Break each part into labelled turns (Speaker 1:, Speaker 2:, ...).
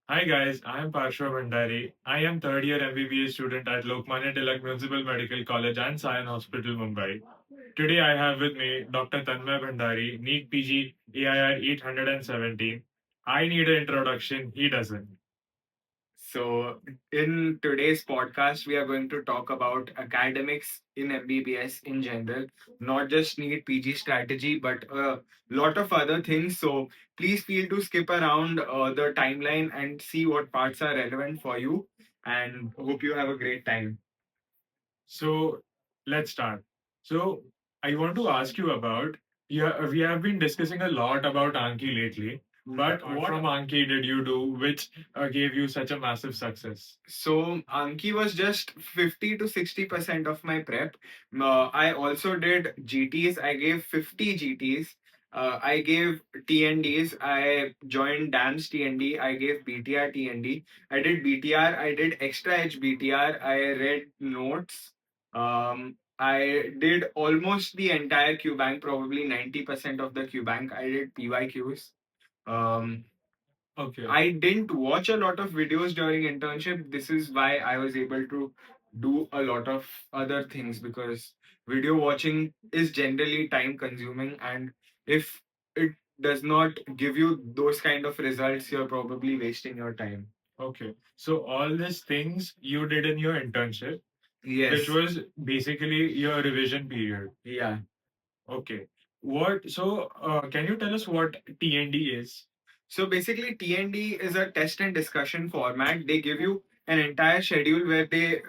Speaker 1: Hi guys, I am Parshwa Bhandari. I am third year MBBS student at LOKMANYA TILAK Municipal Medical College and SION Hospital, Mumbai. Today I have with me Dr. Tanmay Bhandari, NEET PG AIR 817. I need an introduction, he doesn't.
Speaker 2: So, in today's podcast, we are going to talk about academics in MBBS in general, not just NEET PG strategy, but a lot of other things. So, please feel to skip around the timeline and see what parts are relevant for you. And hope you have a great time.
Speaker 1: So let's start. So I want to ask you about, yeah, we have been discussing a lot about Anki lately, but what from Anki did you do which gave you such a massive success?
Speaker 2: So Anki was just 50 to 60% of my prep. I also did GTs. I gave 50 GTs. I gave TNDs. I joined DAMS TND. I gave BTR TND. I did BTR. I did extra HBTR. I read notes. I did almost the entire Q bank, probably 90% of the Q bank. I did PYQs. Um,
Speaker 1: Okay.
Speaker 2: I didn't watch a lot of videos during internship. This is why I was able to do a lot of other things because video watching is generally time consuming, and if it does not give you those kind of results, you're probably wasting your time.
Speaker 1: Okay. So all these things you did in your internship, which
Speaker 2: Yes.
Speaker 1: was basically your revision period.
Speaker 2: Yeah.
Speaker 1: Okay. Can you tell us what TND is?
Speaker 2: So basically, TND is a test and discussion format. They give you an entire schedule where they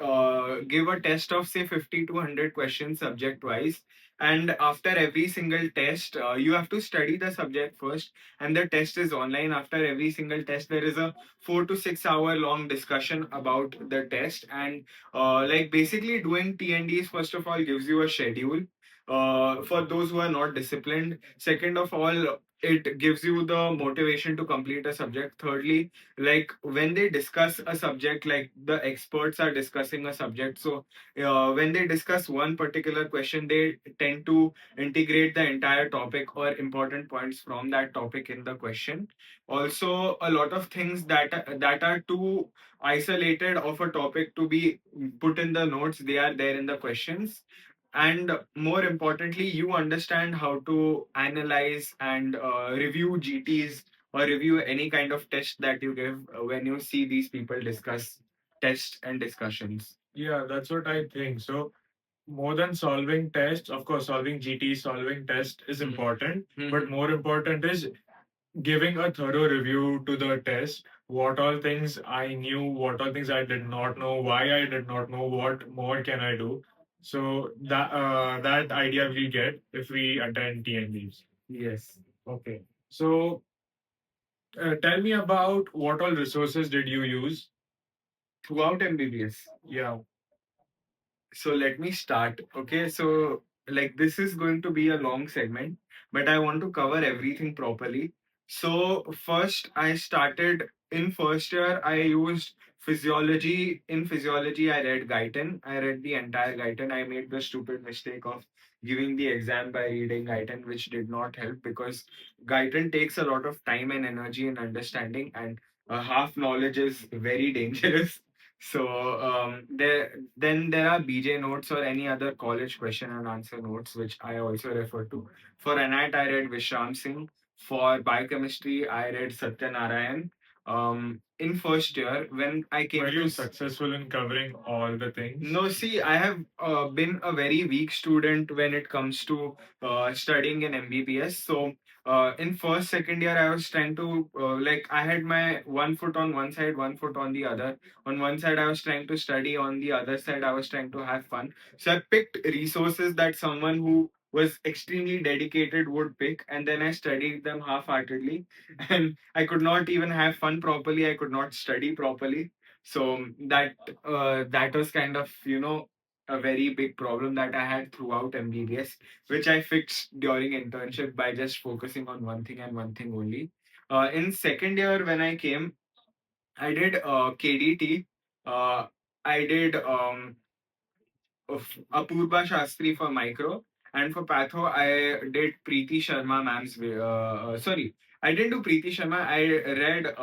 Speaker 2: give a test of say 50 to 100 questions subject wise. And after every single test, you have to study the subject first, and the test is online. After every single test, there is a 4 to 6 hour long discussion about the test. And like basically, doing TNDs first of all gives you a schedule. For those who are not disciplined, second of all, it gives you the motivation to complete a subject. Thirdly, like when they discuss a subject, like the experts are discussing a subject, so when they discuss one particular question, they tend to integrate the entire topic or important points from that topic in the question. Also, a lot of things that are too isolated of a topic to be put in the notes, they are there in the questions. And more importantly, you understand how to analyze and review GTs or review any kind of test that you give when you see these people discuss tests and discussions.
Speaker 1: Yeah, that's what I think. So more than solving tests, of course, solving GT, solving test is important, but more important is giving a thorough review to the test. What all things I knew, what all things I did not know, why I did not know, what more can I do. So that idea we get if we attend TNDs.
Speaker 2: Yes.
Speaker 1: Okay. So tell me about what all resources did you use?
Speaker 2: Throughout MBBS.
Speaker 1: Yeah.
Speaker 2: So let me start. Okay, so like this is going to be a long segment, but I want to cover everything properly. So first, I started in first year. I used physiology. In physiology, I read Guyton. I read the entire Guyton. I made the stupid mistake of giving the exam by reading Guyton, which did not help because Guyton takes a lot of time and energy and understanding, and half knowledge is very dangerous. So there are BJ notes or any other college question and answer notes which I also refer to. For ANAT, I read Vishram Singh. For biochemistry, I read Satyanarayan. In first year, when I came
Speaker 1: Were
Speaker 2: to
Speaker 1: you successful in covering all the things?
Speaker 2: no, see, I have been a very weak student when it comes to studying in MBBS. So, in first, second year, I was trying to, like, I had my one foot on one side, one foot on the other. On one side, I was trying to study, on the other side, I was trying to have fun. So, I picked resources that someone who was extremely dedicated would pick, and then I studied them half heartedly. And I could not even have fun properly, I could not study properly. So that was kind of a very big problem that I had throughout MBBS, which I fixed during internship by just focusing on one thing and one thing only. In second year when I came, I did KDT. I did of Apurva Shastri for micro, and for patho I did Preeti Sharma ma'am's. Sorry, I didn't do Preeti Sharma. I read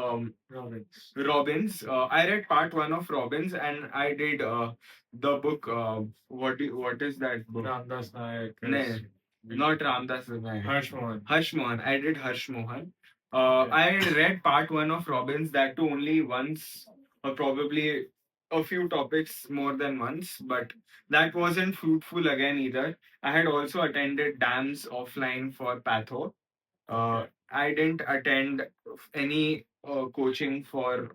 Speaker 2: Robbins. I read part one of Robbins, and I did the book. What is that book?
Speaker 1: Ramdas Nayak.
Speaker 2: No, not Ramdas Nayak.
Speaker 1: Harsh Mohan.
Speaker 2: Harsh Mohan. I did Harsh Mohan.
Speaker 1: Okay.
Speaker 2: I read part one of Robbins, that too only once, or probably a few topics more than once, but that wasn't fruitful again either. I had also attended DAMS offline for Patho. I didn't attend any coaching for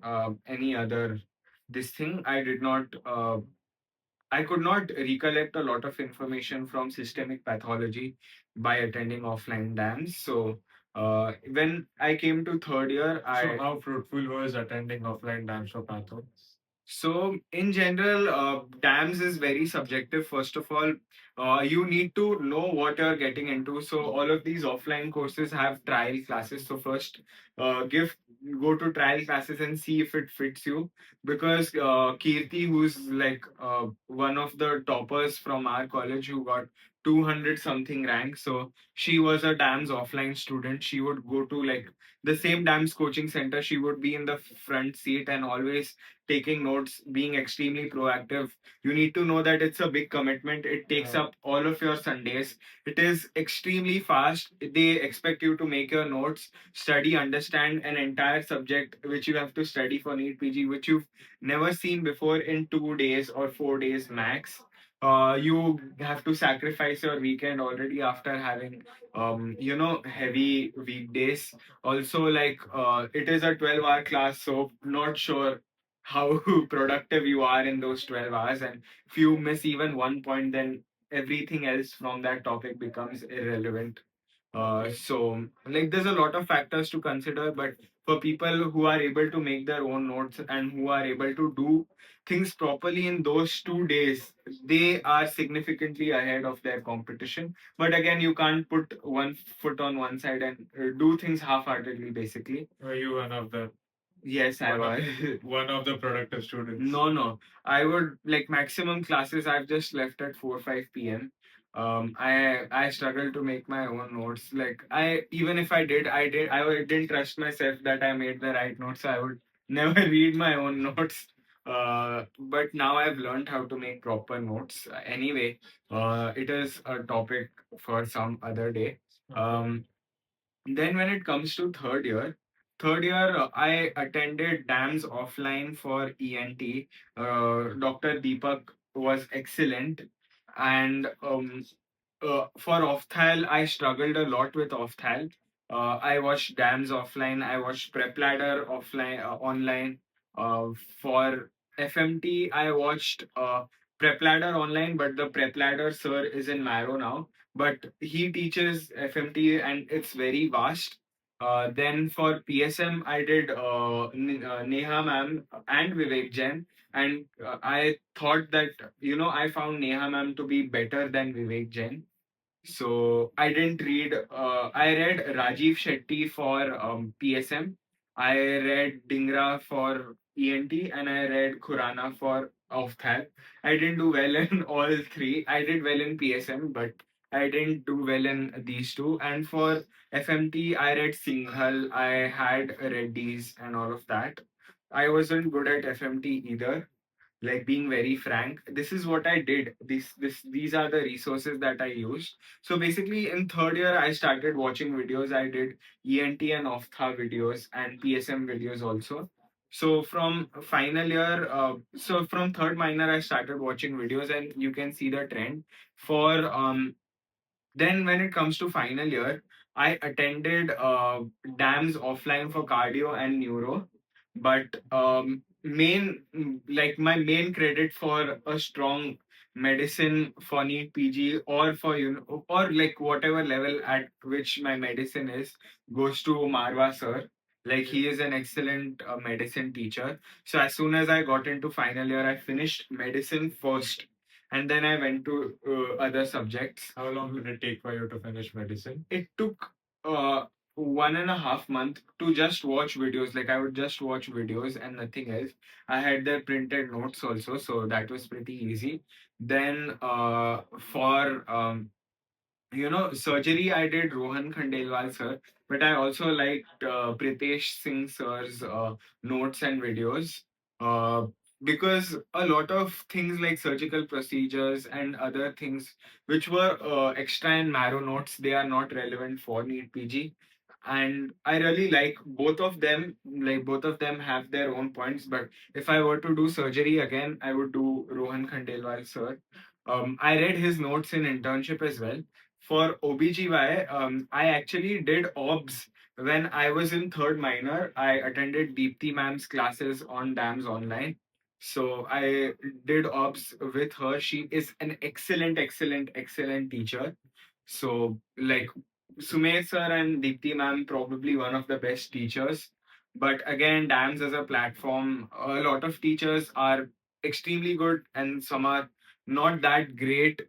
Speaker 2: any other this thing. I could not recollect a lot of information from systemic pathology by attending offline dams. So when I came to third year,
Speaker 1: So how fruitful was attending offline dams for Patho?
Speaker 2: So, in general, dams is very subjective. First of all, you need to know what you're getting into. So, all of these offline courses have trial classes. So, first, give go to trial classes and see if it fits you. Because Kirti, who's like one of the toppers from our college, who got 200 something rank, so she was a dams offline student. She would go to like the same dams coaching center. She would be in the front seat and always taking notes, being extremely proactive. You need to know that it's a big commitment. It takes up all of your Sundays. It is extremely fast. They expect you to make your notes, study, understand an entire subject which you have to study for NEET PG, which you've never seen before in 2 days or 4 days max. You have to sacrifice your weekend already after having heavy weekdays. Also, like it is a 12-hour class, so not sure how productive you are in those 12 hours. And if you miss even one point, then everything else from that topic becomes irrelevant. So, like, there's a lot of factors to consider, but for people who are able to make their own notes and who are able to do things properly in those 2 days, they are significantly ahead of their competition. But again, you can't put one foot on one side and do things half-heartedly, basically.
Speaker 1: Were you one of the
Speaker 2: Yes, I
Speaker 1: one
Speaker 2: was.
Speaker 1: of, one of the productive students?
Speaker 2: No, no. I would like maximum classes I've just left at 4 5 p.m. I struggle to make my own notes. Like I even if I didn't trust myself that I made the right notes. So I would never read my own notes. But now I've learned how to make proper notes. Anyway, it is a topic for some other day. Um, then when it comes to third year I attended DAMS offline for ENT. Dr. Deepak was excellent, and for Ofthal, I struggled a lot with Ofthal. I watched DAMS offline. I watched PrepLadder offline, online. For FMT, I watched PrepLadder online, but the PrepLadder sir is in Marrow now. But he teaches FMT and it's very vast. Then for PSM, I did Neha ma'am and Vivek Jain, and I thought that I found Neha ma'am to be better than Vivek Jain. So I didn't read. I read Rajiv Shetty for PSM. I read Dingra for ENT, and I read Khurana for Ofthal. I didn't do well in all three. I did well in PSM, but I didn't do well in these two. And for FMT, I read Singhal. I had Reddy's and all of that. I wasn't good at FMT either, like being very frank. This is what I did. These are the resources that I used. So basically in third year I started watching videos. I did ENT and Ophtha videos and PSM videos also. So from final year, so from third minor I started watching videos, and you can see the trend. For then when it comes to final year, I attended DAMS offline for cardio and neuro. But my main credit for a strong medicine for NEET PG, or for or like whatever level at which my medicine is, goes to Marwa sir. Like he is an excellent medicine teacher. So as soon as I got into final year, I finished medicine first, and then I went to other subjects.
Speaker 1: How long did it take for you to finish medicine?
Speaker 2: It took 1.5 months to just watch videos. Like I would just watch videos and nothing else. I had their printed notes also, so that was pretty easy. Then for Surgery I did Rohan Khandelwal sir, but I also liked Pritesh Singh sir's notes and videos. Uh, because a lot of things like surgical procedures and other things which were extra in Marrow notes, they are not relevant for NEET PG. And I really like both of them. Like both of them have their own points. But if I were to do surgery again, I would do Rohan Khandelwal sir. I read his notes in internship as well. For OBGY, I actually did OBS when I was in third minor. I attended Deepthi ma'am's classes on DAMS online. So I did OBS with her. She is an excellent, excellent, excellent teacher. So like Sumer sir and Deepthi ma'am, probably one of the best teachers. But again, DAMS as a platform, a lot of teachers are extremely good and some are not that great.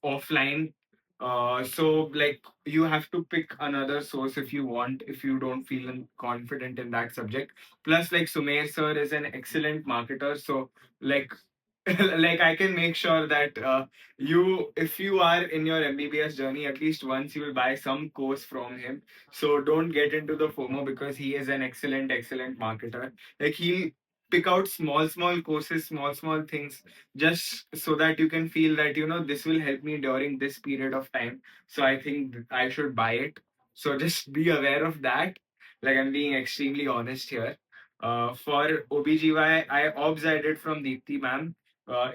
Speaker 2: Offline. So like you have to pick another source if you want, if you don't feel confident in that subject. Plus, like Sumer sir is an excellent marketer, so like like I can make sure that you, if you are in your MBBS journey, at least once you will buy some course from him. So don't get into the FOMO because he is an excellent, excellent marketer. Like he'll pick out small courses, small things, just so that you can feel that this will help me during this period of time, so I think I should buy it. So just be aware of that. Like I'm being extremely honest here. For OBGY, I obs I did from Deepthi ma'am.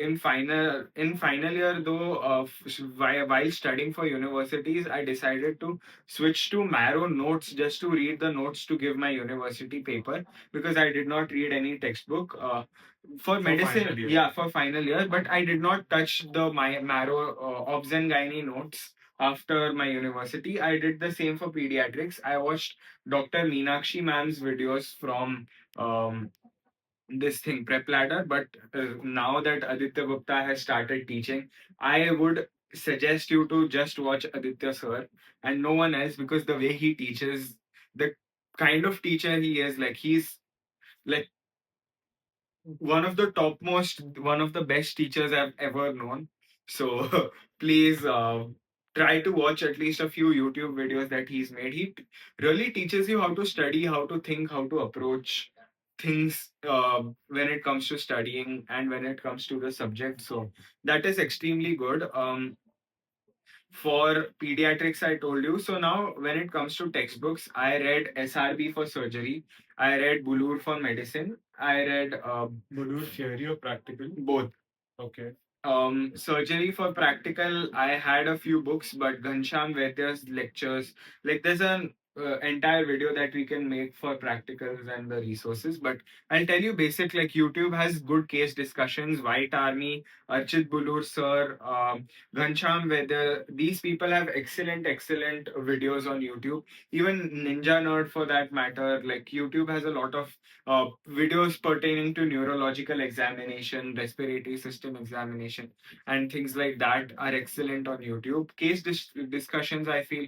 Speaker 2: In final year though, while studying for universities, I decided to switch to Marrow notes just to read the notes to give my university paper, because I did not read any textbook. For medicine,
Speaker 1: final year.
Speaker 2: yeah, for final year, but I did not touch the my Marrow obs and gynae notes after my university. I did the same for pediatrics. I watched Dr. Meenakshi ma'am's videos from um, this thing PrepLadder, but now that Aditya Gupta has started teaching, I would suggest you to just watch Aditya sir and no one else, because the way he teaches, the kind of teacher he is, like he's like one of the topmost, one of the best teachers I've ever known. So please try to watch at least a few YouTube videos that he's made. He really teaches you how to study, how to think, how to approach things when it comes to studying and when it comes to the subject. So that is extremely good. For pediatrics, I told you. So now, when it comes to textbooks, I read SRB for surgery. I read Bulur for medicine. I read
Speaker 1: Bulur theory or practical?
Speaker 2: both.
Speaker 1: Okay.
Speaker 2: Surgery for practical, I had a few books, but Ghanshyam Vaidya's lectures, like there's an entire video that we can make for practicals and the resources. But I'll tell you basic, like YouTube has good case discussions. White Army, Archit Bulur sir, Ghanshyam Vaidya, these people have excellent, excellent videos on YouTube. Even Ninja Nerd for that matter, like YouTube has a lot of videos pertaining to neurological examination, respiratory system examination, and things like that are excellent on YouTube. Case discussions, I feel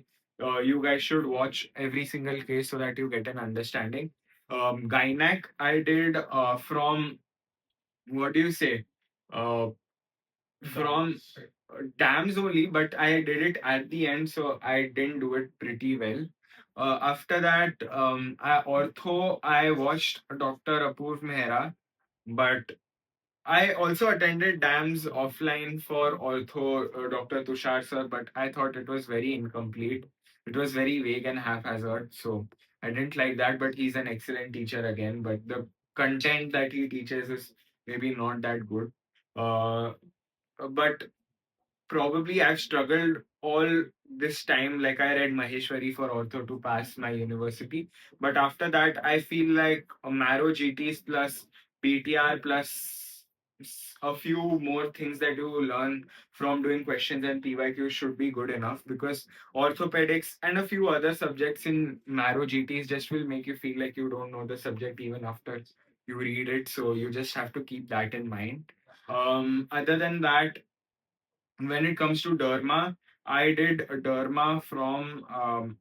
Speaker 2: you guys should watch every single case so that you get an understanding. Gynac, I did from, what do you say? Uh, from dams only, but I did it at the end, so I didn't do it pretty well. After that, I watched Dr. Apoorv Mehra, but I also attended DAMS offline for ortho, Dr. Tushar sir, but I thought it was very incomplete. It was very vague and haphazard, so I didn't like that. But he's an excellent teacher again. But the content that he teaches is maybe not that good. But probably I've struggled all this time. Like I read Maheshwari for ortho to pass my university, but after that I feel like a Marrow GTs plus BTR plus a few more things that you learn from doing questions and PYQs should be good enough, because orthopedics and a few other subjects in Marrow GTs just will make you feel like you don't know the subject even after you read it. So you just have to keep that in mind. Other than that, when it comes to derma, I did derma from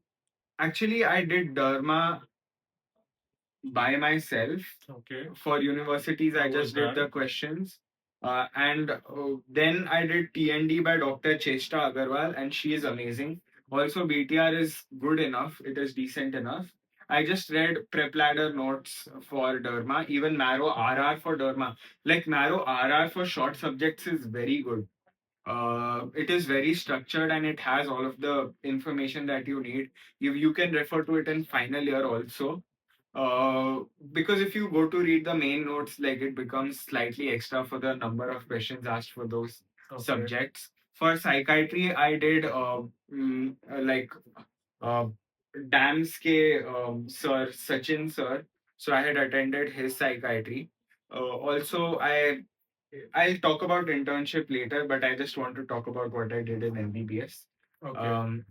Speaker 2: actually I did derma by myself.
Speaker 1: Okay.
Speaker 2: For universities, I
Speaker 1: How was
Speaker 2: just did the
Speaker 1: that?
Speaker 2: questions. And then I did TND by Dr. Cheshta Agarwal, and she is amazing. Also, BTR is good enough, it is decent enough. I just read PrepLadder notes for Derma, even Marrow RR for Derma. Like Marrow RR for short subjects is very good. It is very structured and it has all of the information that you need. You can refer to it in final year also. Uh, because if you go to read the main notes, like it becomes slightly extra for the number of questions asked for those subjects. For psychiatry, I did like uh, DAMS ke sir Sachin sir. So I had attended his psychiatry. Also, I'll talk about internship later, but I just want to talk about what I did in MBBS. Okay.